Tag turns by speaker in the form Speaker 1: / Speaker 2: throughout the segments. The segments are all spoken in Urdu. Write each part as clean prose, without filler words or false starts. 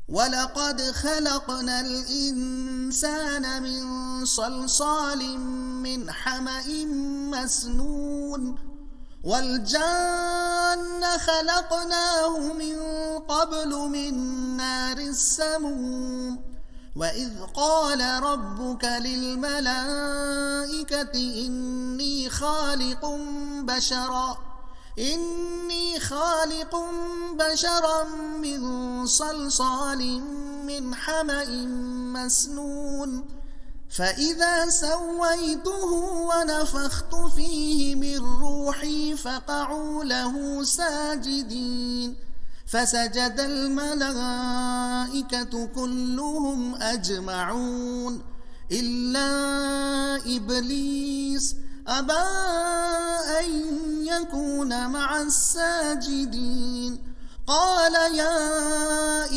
Speaker 1: وَلَقَدْ خَلَقْنَا الْإِنسَانَ مِنْ صَلْصَالٍ مِّنْ حَمَإٍ مَّسْنُونٍ وَالْجَانَّ خَلَقْنَاهُ مِنْ قَبْلُ مِنْ نَارِ السَّمُومِ وَإِذْ قَالَ رَبُّكَ لِلْمَلَائِكَةِ إِنِّي خَالِقٌ بَشَرًا مِّن صَلْصَالٍ مِّنْ حَمَإٍ مَّسْنُونٍ فَإِذَا سَوَّيْتُهُ وَنَفَخْتُ فِيهِ مِن رُّوحِي فَقَعُوا لَهُ سَاجِدِينَ فَسَجَدَ الْمَلَائِكَةُ كُلُّهُمْ أَجْمَعُونَ إِلَّا إِبْلِيسَ أَبَىٰ أَن يَكُونَ مَعَ السَّاجِدِينَ قَالَ يَا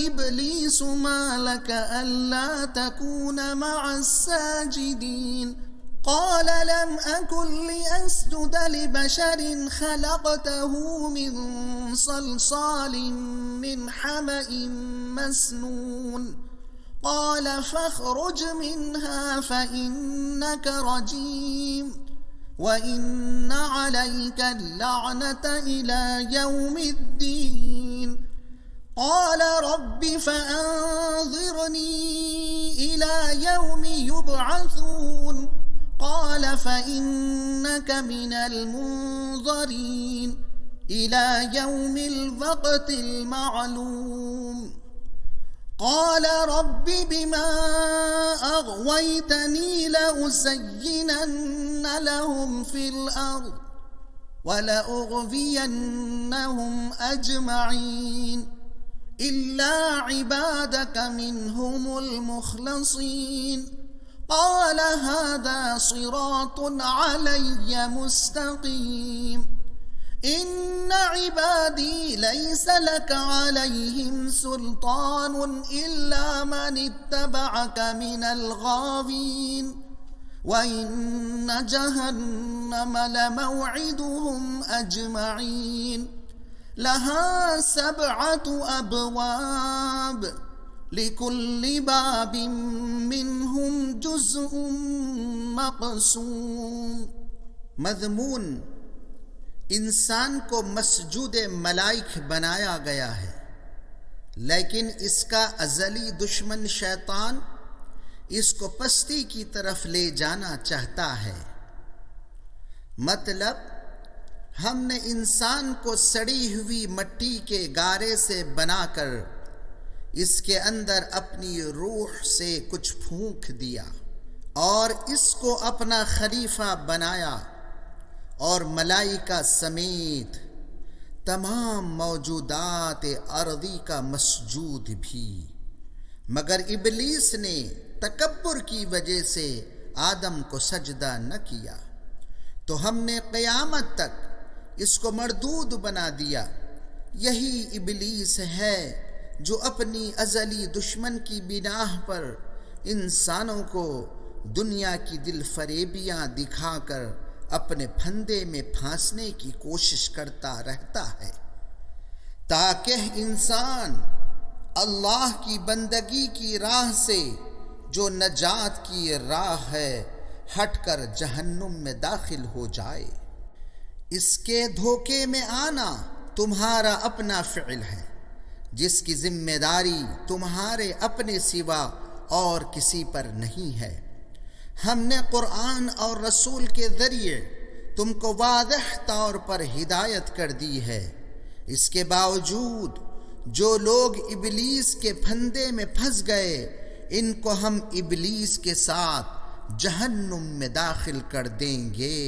Speaker 1: إِبْلِيسُ مَا لَكَ أَلَّا تَكُونَ مَعَ السَّاجِدِينَ قَالَ لَمْ أَكُن لِّأَسْجُدَ لِبَشَرٍ خَلَقْتَهُ مِن صَلْصَالٍ مِّنْ حَمَإٍ مَّسْنُونٍ قَالَ فَاخْرُجْ مِنْهَا فَإِنَّكَ رَجِيمٌ وَإِنَّ عَلَيْكَ اللَّعْنَةَ إِلَىٰ يَوْمِ الدِّينِ قَالَ رَبِّ فَأَنظِرْنِي إِلَىٰ يَوْمِ يُبْعَثُونَ قَالَ فَإِنَّكَ مِنَ الْمُنظَرِينَ إِلَىٰ يَوْمِ الْوَقْتِ الْمَعْلُومِ قَالَ رَبِّ بِمَا أَغْوَيْتَنِي لَأُزَيِّنَنَّ لَهُمْ فِي الْأَرْضِ وَلَأُغْوِيَنَّهُمْ أَجْمَعِينَ إِلَّا عِبَادَكَ مِنْهُمُ الْمُخْلَصِينَ قَالَ هَٰذَا صِرَاطٌ عَلَيَّ مُسْتَقِيمٌ إِنَّ عِبَادِي لَيْسَ لَكَ عَلَيْهِمْ سُلْطَانٌ إِلَّا مَنِ اتَّبَعَكَ مِنَ الْغَاوِينَ وَإِنَّ جَهَنَّمَ لَمَوْعِدُهُمْ أَجْمَعِينَ لَهَا 7 أَبْوَابٍ لِكُلِّ بَابٍ مِّنْهُمْ جُزْءٌ مَّقْسُومٌ مضمون انسان کو مسجود ملائک بنایا گیا ہے، لیکن اس کا ازلی دشمن شیطان اس کو پستی کی طرف لے جانا چاہتا ہے۔ مطلب ہم نے انسان کو سڑی ہوئی مٹی کے گارے سے بنا کر اس کے اندر اپنی روح سے کچھ پھونک دیا اور اس کو اپنا خلیفہ بنایا، اور ملائکہ سمیت تمام موجودات ارضی کا مسجود بھی، مگر ابلیس نے تکبر کی وجہ سے آدم کو سجدہ نہ کیا، تو ہم نے قیامت تک اس کو مردود بنا دیا۔ یہی ابلیس ہے جو اپنی ازلی دشمن کی بنا پر انسانوں کو دنیا کی دل فریبیاں دکھا کر اپنے پھندے میں پھانسنے کی کوشش کرتا رہتا ہے، تاکہ انسان اللہ کی بندگی کی راہ سے جو نجات کی راہ ہے ہٹ کر جہنم میں داخل ہو جائے۔ اس کے دھوکے میں آنا تمہارا اپنا فعل ہے، جس کی ذمہ داری تمہارے اپنے سوا اور کسی پر نہیں ہے۔ ہم نے قرآن اور رسول کے ذریعے تم کو واضح طور پر ہدایت کر دی ہے، اس کے باوجود جو لوگ ابلیس کے پھندے میں پھنس گئے ان کو ہم ابلیس کے ساتھ جہنم میں داخل کر دیں گے۔